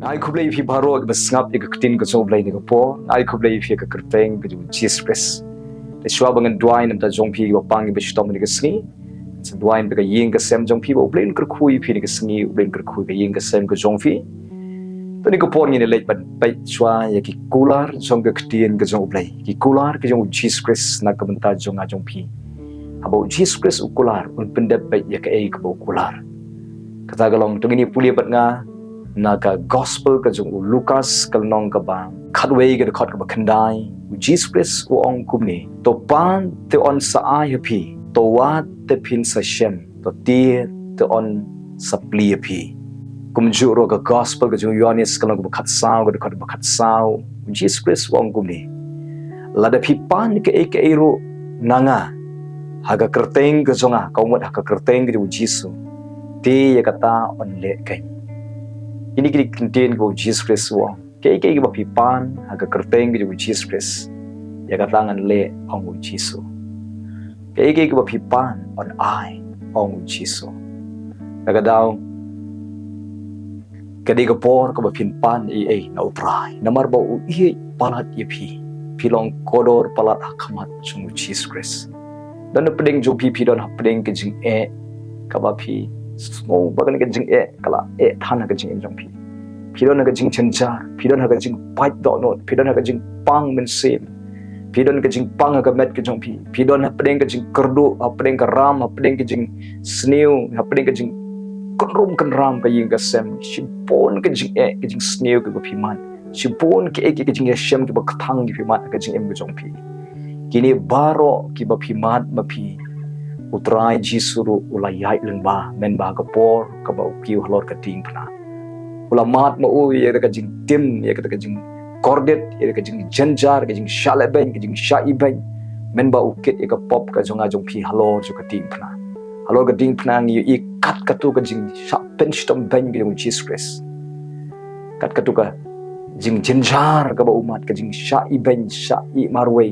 ai kublai phi baro ke basngap ke tin ke so blai ni ko po ai kublai phi ke kerteng ke Jesus Christ le shwa bangan duai nam ta jong phi ba pang be stom ni ke sngi se duai be ke ying ke sem jong phi ba blai ke khui phi ni ke sngi blai ke khui ke ying ke sem ke jong phi to ni ko por ni le ban pai shwa ya ki kular jong ke ktien ke jong blai ki kular ke jong Jesus Christ na ka banta jong a jong phi abo Jesus Christ ukular un pendep pai ya ke ai ke ukular kata galong tu ni pulia bat nga naga gospel ka jung Lucas kalnong ka bang khatwei ka khot ka khandai Jesus Christ u ong kumni to pan te on sa ai happy to wat te pin sa shem to tie te on sa pli happy kum ju ro ka gospel ka jung Yohanes kalnong ka khat sao ka khot ka khat sao Jesus Christ u ong kumni la da phi pan ke e ro nanga haga kerteng ka jonga kaumat haga kerteng ka Jesus ti ya kata on le kai ini kini contain go Jesus Christ wo ke ba pipan aga kerteng go Jesus Christ ya katangan le ong Jesus ke ba pipan on I ong Jesus daga daw kadi go por ko ba pinpan na uprai namar ba u palat pi pilong kodor palat akamat chung Jesus Christ dan pedeng jo pi don pedeng ke jing ka ba pi small bagan ka jing kala thana ka jing jong pi pidon ka jing chencha pidon ka jing bite do not pidon ka jing pang men sem pidon ka jing pang ka met ka jong pi pidon pedeng ka jing kerdu pedeng ka ram pedeng ka jing sneu pedeng ka jing kan ram ka ying ka sem sipon ka jing ka jing sneu ka pi man sipon ka ka jing shem ka ba thang ki pi man ka jing em ka jong pi kini baro ki ba pi mat ma pi utrai jisuru ulayai lengba men ba ka por ka ba ki halor ka ting phna ulamat ma u ye ka jing tim ye ka jing cordet ye ka jing janjar ka jing shalaben ka jing shaiben men ba ukit ye ka pop ka jonga jong phi halor ju ka ting phna halor ka ting phna ni i kat ka tu ka jing sha pen stom ben ka jong Jesus Christ kat ka tu ka jing janjar ka ba umat ka jing shaiben shai marwei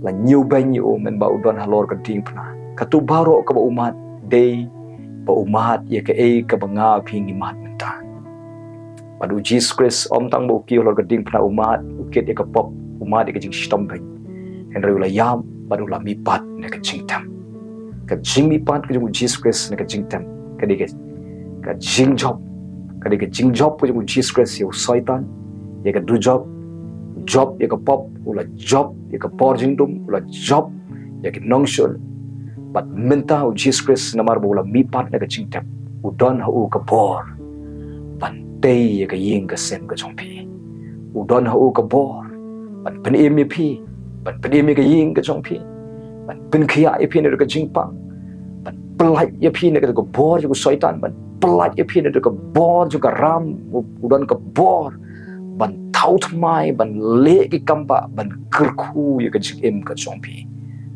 la new ben yo men ba udon halor ka ting phna katu baro ka ba umat day ba umat ye ka ka banga phi ni mat menta padu Jesus Christ om tang bo ki halor ka ting phna umat ukit ye ka pop umat ye ka jing stom ben en re la yam badu la mi pat ne ka jing tam ka jing mi pat ka jing Jesus Christ ne ka jing tam ka de ka jing job ka de ka jing job ka jing Jesus Christ yo saitan ye ka du job ye ka pop ula job ye ka por jingdum ula job ye ka nongshul but menta u Jesus Christ namar bola mi pat na ka jingtap u don ha u ka por ban te ye ka ying ka sem ka jong pi u don ha u ka por ban pen em mi pi ban pen em ka ying ka jong pi ban pen khia e pi ne ka jingpang ban plai ye pi ne ka bor ju shaitan ban plai ye pi ne ka bor ju ka ram u don ka bor ban thau thmai ban le ki kamba ban kerku ye ka jing em ka jong pi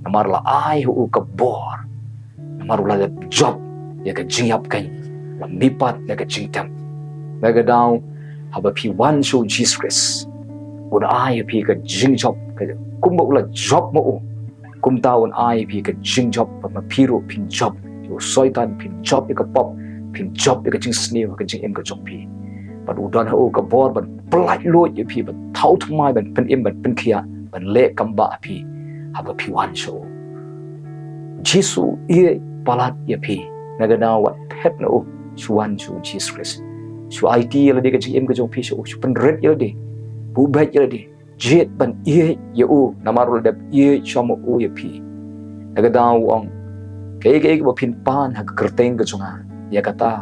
namar la ai hu ka bor namar la job ye ka jing yap kan la mipat ne ka jing tam na ga daw haba pi wan show Jesus Christ un ai pi ka jing job ka kum ba la job mo kum ta un ai pi ka jing job ma pi ro pin job yo soitan pin job ye ka pop pin job ye ka jing sneo ka jing em ka jong pi ban udan ha ka bor ban plai lo ye pi ban thau thmai ban pen em ban pen khia ban le kamba pi haba pi wan show Jisu ye palat ye pi naga na wat het no chuan chu Jesus Christ chu IT la de ka jing em ka jong pi chu pen red ye de bu bet ye de jet ban ye ye u namarul de ye chomo u ye pi naga da wong ke ba pin pan ha kerteng ka jonga ya kata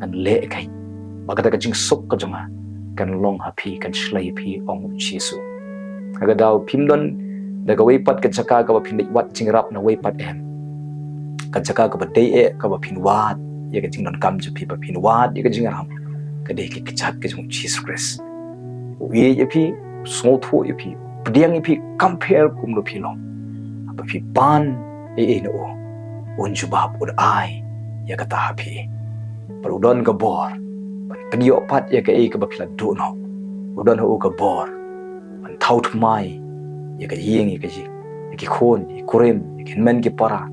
an le kai bagata ka jing sok ka jonga kan long happy kan shlai pi ong Jesus aga daw pimdon daga way pat ka Jaka ka ba pin wat jing rap na way pat em ka Jaka ka ba day ka ba pin wat ye ka jing don kam ju pi ba pin wat ye ka jing ram ka de ki chat ka jong Jesus Christ ye ye pi small tho ye pi pdiang ye pi compare kum lo pi long ba pi pan no un ju bab ud ai ya ka ta pi parudon ka bor penyo pat ya ka ka ba pila do no udon ho ka bor an thaut mai ya ka yeng ya ka ji ya ki khon ya kurem ya ki men ki para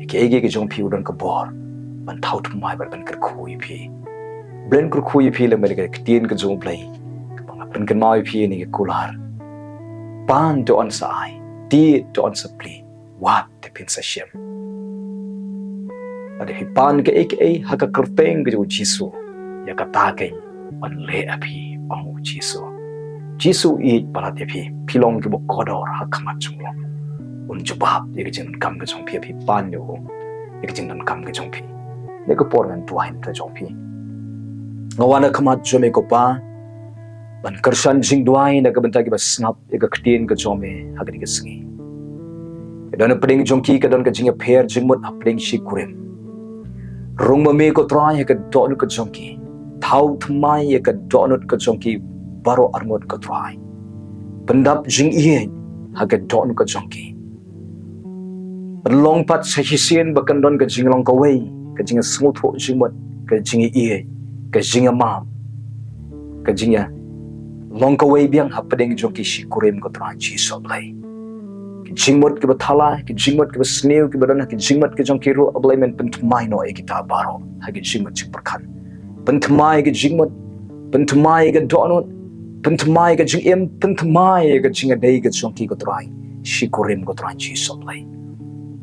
ya ki jong pi udon ka bor ban thaut mai ban kar khu pi blend kurkui phi le mele ke tien ke jong play bang pen kan mai phi ni ke kular pan to on sai ti to on supply wat te pin sa shem ade hi pan ke ek ei ha ka kerteng ke jisu ya ka ta ke on le api ong jisu i palat api pilong ke bo kodor ha khamat chung un jubab ye ke jin kam ke jong phi pan yo ye ke jin kam ke jong phi ne ko por nan tuain ta jong phi ngawana khamat jome ko pa ban kersan jingduai na ka benta ki bas snap ye ka ktin ka jome hagri ka sngi don peding jongki ka don ka jinga pher jingmut apling shi kurim rung mame ko trai ye ka don ka jongki thau thmai ye ka donut ka jongki baro armot ka trai pendap jing ye ha ka don ka jongki long pat sa hisien bakan don ka jinglong ka wei ka jinga smutho jingmut ka jinga ye ka jinga mam ka jinga long ka wei biang hapding jongki shi kurim ko trai chi so blai ki jingmot ke bathala ki jingmot ke sneu ki badana ki jingmot ke jongki ro ablai men pentmai no e kita baro ha ki jingmot chi perkhan pentmai ke jingmot pentmai ke donot pentmai ke jingem pentmai ke jinga dei ke jongki ko trai shi kurim ko trai chi so blai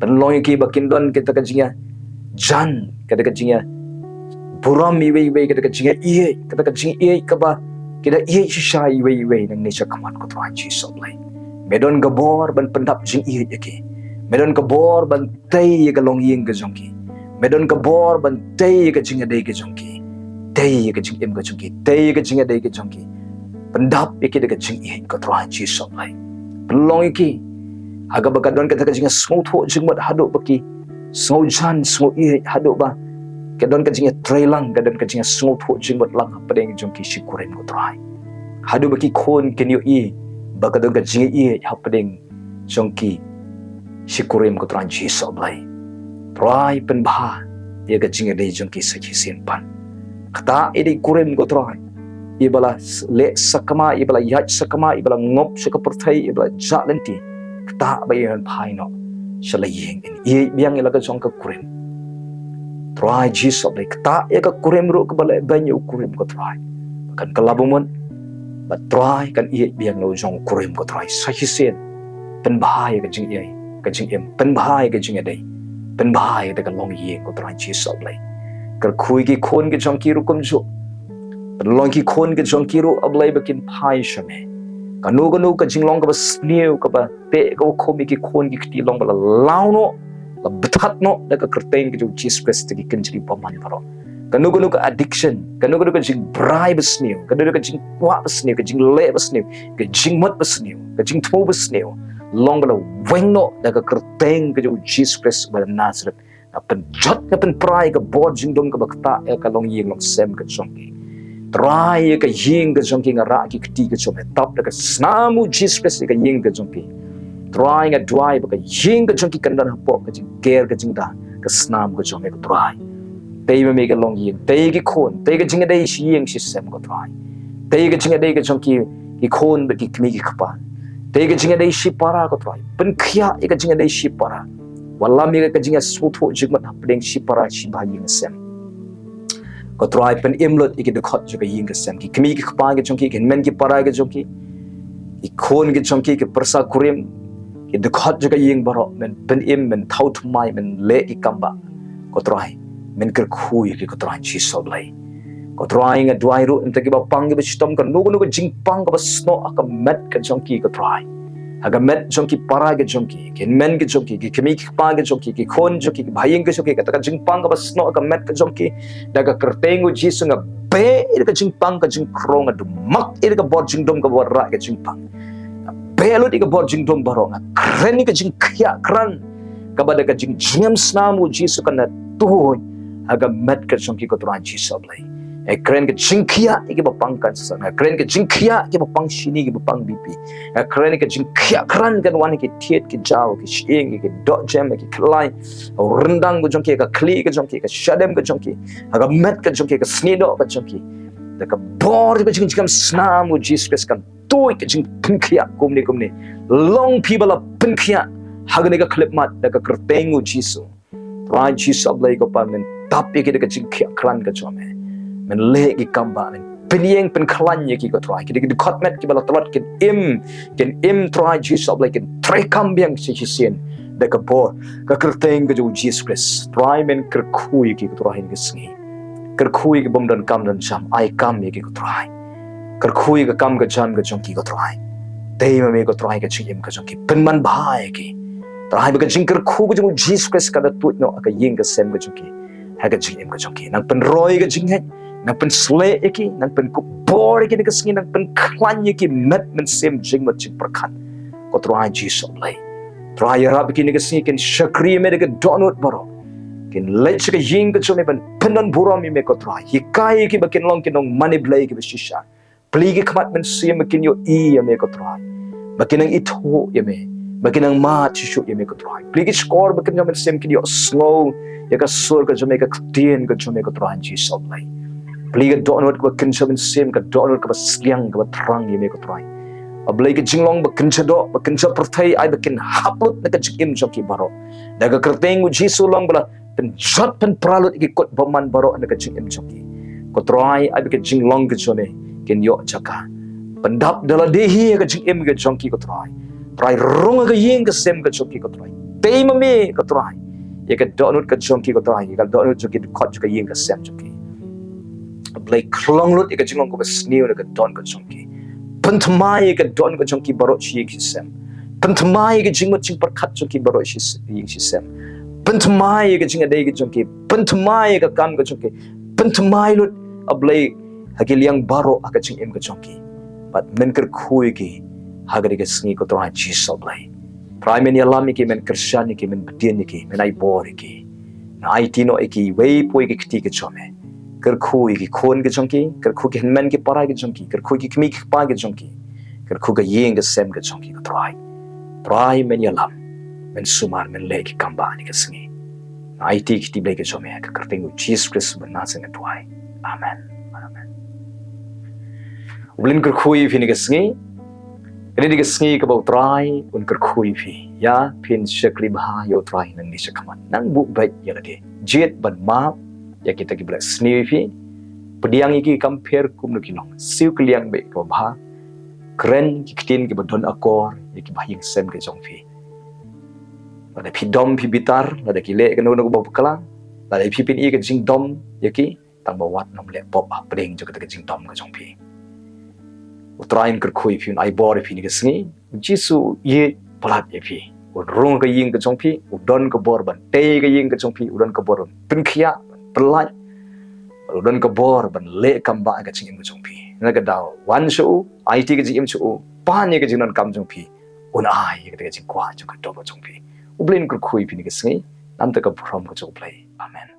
penlong ki bakin don kita ka jinga jan ka ka jinga buram iwe ka jinga ie ka jinga ie ka ba kita ie shisha iwe nang nature kamat ko trai chi so blai medon gabor ban pendap jing ie yake medon gabor ban tai ye ka long ying ka jongki medon gabor ban tai ye ka jinga dei ka jongki tai ye ka jing em ka jongki tai ye ka jinga dei ka jongki pendap yake ka jing ie ko trai chi so blai penlong yake aga bakadon ka jinga smutho jingmat hadu baki sngau jan sngau ie hadu ba kadon ka jinga trailang kadon ka jinga smutho jingmat lang padeng jongki shikuren ko trai hadu baki khon kenyo i bakadon ka jinga i hapding jongki shikurim ko trai chi so blai trai pen ba ye ka jinga dei jongki sakhi sin pan kata edi kurim ko trai ibala le sakama ibala yaj sakama ibala ngop sakaperthai ibala jalenti kata bayan phai no shalayeng in biang ilaga jongka kurim try Jesus like ta eka kurim ro ka bala banyu kurim ko try kan kalabumon but try kan biang lo jong kurim ko try sahisen pen bahai ka jing ye ka jing em pen bahai ka jing dei pen bahai da ka long ye ko try Jesus like kar khui ki khon ki jong ki ru kum jo long ki khon ki jong ki ru ablai bakin phai shame kanu ka jing long ka bas new ka ba te ko khomi ki khon ki kti long bala launo la bethat no da ka kerteng ki Jesus Christ ki kenjri paman baro kanu ka addiction kanu ka jing bribe besnew kanu ka jing wa besnew ka jing le besnew ka jing mat besnew ka jing tho besnew long bala weng no da ka kerteng ki Jesus Christ bala Nazareth na pen jot ka pen prai ka bod jing dom ka bakta ka long yeng long sem ka chongki try ka yeng ka chongki ngara ki kti ka chome tap da ka snamu Jesus Christ ka yeng ka chongki trying a drive ka ying ka jongki kandan hapo ka jing care ka jing da ka snam ka jong ka try tei me ka long ying tei ki khon tei ka jing dei shi ying shi sem ka try tei ka jing dei ka jongki ki khon ba ki kmi ki khapa tei ka jing dei shi para ka try pen khia ka jing dei shi para walla me ka jing su tho jing mat hapdeng shi para shi ba ying sem ka try pen imlot ki de khot ka ying ka sem ki kmi ki khapa ka jongki ki men ki para ka jongki ki khon ki jongki ki persa kurim ki dekhat juga yeng baro men pen im men thau thmai men le ki kamba ko trai men ker khui ki ko trai chi so blai ko trai nga dwai ru ente ki ba pang ki stom ka no jing pang ka sno aka met ka jongki ko trai aga met jongki para ka jongki ken men ki jongki ki kemi ki pa ka jongki ki khon jongki ki bhayeng ka jongki ka jing pang ka sno aka met ka jongki daga kertengu jisu nga be ka jing pang ka jing krong adu mak ka bor jing dom ka bor ra ka jing pang belot ika bor jing dom barong kren ika jing kya kran kabada ka jing jingam snamu jisu kana tuhoy aga met ka jong ki ko tran jisu blai e kren ka jing kya ika ba pang kan sa kren ka jing kya ika ba pang shini ika ba pang bp kren ika jing kya kran kan wan ki tiet ki jaw ki shing ki dot jam ki klai rendang ko jong ki ka kli ka jong ki ka shadem ka jong ki aga met ka jong ki ka snido ka jong ki da ka bor ka jing jingam snamu jisu kan toy ka jing pinkhia kumni long people of pinkhia hagne ka clip mat da ka kertengu jisu rai jisu ablai ko pa men tapi ke da ka jing khia kran ka chome มันเละกิกำบะมันเป็นเองเป็นคลันยากิก็ตรายกิดิคอดเม็ดกิบลตลอดกินอิมตรายจีสอบเลยกินทรีคัมเบียงสิเซียนเด็กบ่ก็กระเตงก็จูจีสคริสตรายมันกระคุยกิก็ตรายกิสงี้กระคุยก็บ่มดันกำดันจำไอคัมยากิก็ตรายกระคุยก็กำก็จำก็จงกิก็ตรายเตยมันมีก็ตรายก็จิมก็จงกิเป็นมันบ้ากิตรายมันก็จิงกระคุยก็จูจีสคริสก็ได้ตุ่นเนาะก็ยิงก็เซมก็จงกิให้ก็จิมก็จงกินั่งเป็นรอยก็จิงให้นั่งเป็นสเลย์กินั่งเป็นกุบบอร์กินี่ก็สงี้นั่งเป็นคลันยากิเม็ดมันเซมจิงมันจิงประคันก็ตรายจีสอบเลยตรายรับกินี่ก็สงี้กินชักรีเมดก็ดอนุดบารอกินเล็กก็ยิงก็จงไม่เป็นพนันบุรามีเมก็ตรายฮิกายกิบักกินลองกินลองมันเบลย์กิบชิชาปลีกิขมัดมันเสียมากินโยอียาเมก็ตรายบักกินนังอิโตยาเมบักกินนังมาชิชุยาเมก็ตรายปลีกิสกอร์บักกินยามันเสียมกินโยสโลว์ยาก็สูร์ก็จงไม่ก็เตียนก็จงไม่ก็ตรายจีสอบเลยปลีก็ดอนุดก็กินชามันเสียมก็ดอนุดก็สเกียงก็ทรังยาเมก็ตรายบลีก็จิงลองบักกินชะดอบักกินชะประเทศไอบักกินฮับลุดนักจิกิมจงกิบารอนักกระเตงอุจิสุลองบลาเป็นจัดเป็นปราลุดอีกกดบมันบารอนักจิกิมจงกิก็ตรายไอบักกินจิงลองก็จงเนี่ยกินโยจักาเป็นดับเดลเดีฮีก็จิกิมก็จงกิก็ตรายรุ่งก็ยิงก็เซมก็จงกิก็ตรายเตยมันมีก็ตรายยาก็ดอนุดก็จงกิก็ตรายยาก็ดอนุดจงกิขอดก็ยิงก็เซมจงกิบลีคลองลุดอีกจิงลองก็เป็นสนิวนักดอนก็จงกิพันธไมก็ดอนก็จงกีบารอชีกิเซมพันธไมก็จิงมันจิงประคัดจงกีบารอชียิงชิเซมพันธไมก็จิงอะไรก็จงกีพันธไมก็กำก็จงกีพันธไมลุดอับเลยฮักเลี้ยงบารอฮักจิงก็จงกีบัดมันก็คุยกีฮักเด็กสิ่งก็ตรายจีสอบเลยพรายมันยาลามิกีมันคริสเตียนกีมันบัดเดียนกีมันไอบอร์กีไอทีโนกีเว้ยป่วยกีที่ก็จอมกระคุยกี่คนก็จงกี้กระคุยกี่มันกี่ปารายก็จงกี้กระคุยกี่ขมิกปาก็จงกี้กระคุยกี่ยิงก็เซมก็จงกี้ก็ตรายมันยาลำมันสุมารมันเล็กกัมบานี่ก็สิ่งไอที่คิดเบลก็จอมก็กระติงอุจิสคริสต์มันน่าจะเงินตัวอาเมนอุบลินกระคุยพี่นี่ก็สิ่งนี่ก็สิ่งก็บอกตรายอุนกระคุยพี่ยาพินชักริบหายตรายนั่งนิชขมันนั่งบุบใบยาละเดเจ็ดบันมาya kita kibla snifi pediang iki compare kum no kilong siu kliang be ko ba kren kitin ki bodon akor ki bahing sem ke jongfi ada phi dom phi bitar ada ki le ke no ko bakala ada phi pin i ke jing dom yaki tang ba wat nom le pop apring jo ke jing dom ke jongfi utrain ker khoi phi ai bor phi ni ke sngi jisu ye palat ye phi rong ke ying ke jongfi udon ke bor ban te ke ying ke jongfi udon ke bor pin khia pelaj udon ke bor ban le kamba ke jing ke jongpi na ke daw wan shu IT ke jing shu pan ye ke jing non kam jongpi un ai ke jing kwa jong ke do jongpi ublin ku khui pi ni ke sngi nam ta ka prom ko jong play amen